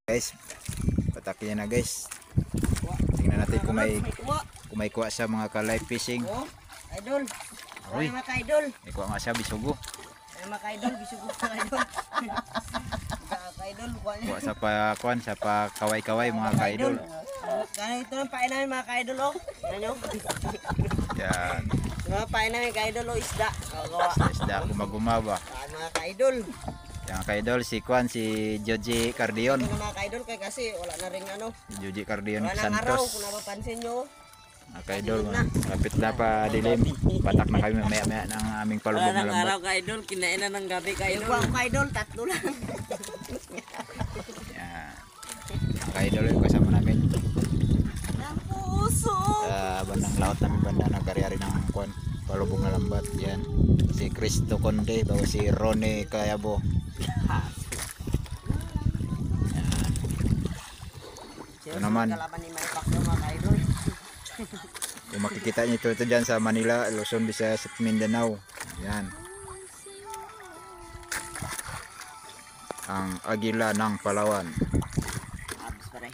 Guys, patakin na guys. Tingnan natin kung may kuha sa mga ka-live fishing. Oh, idol. Uy, mga ka-idol. may kuha nga siya bisugo. Mga ka-idol, bisugo mga idol. Ka-idol, Kuha sa pa-kuan, sa pa-kaway-kaway mga ka-idol. Ito lang pain namin mga ka-idol, oh. Yan nyo. Yan. Mga pain namin ka-idol, oh, isda. Isda gumaguma ba? Mga ka-idol. Yan ka-idol, si Kuan, si Joji Cardion. Ito mga ka-idol, kaya kasi wala na rin ano. Joji Cardion Wala nang araw, Santos. kung napapansin nyo. Mga ka-idol, lapit na pa dilim. Patak na kami maya-maya ng aming palubog na lambat. Araw ka-idol, kinain na ng gabi ka-idol. Yung ka-idol, tatlo lang. Yan. Mga ka-idol, yung kasama namin. Ang puso. Sa bandang laot namin banda nagkaryari ng Kuan, palubog na lambat. Yan. Si Cristo Conde, bago si Ronnie Cayabo. Yan. Ito naman. Kalaban ni Manny Pacquiao mga ka-idol. Kung makikita nyo ito dyan sa Manila, Luzon, Visayas at Mindanao. Yan. Ang Agila ng Palawan. Abs pare.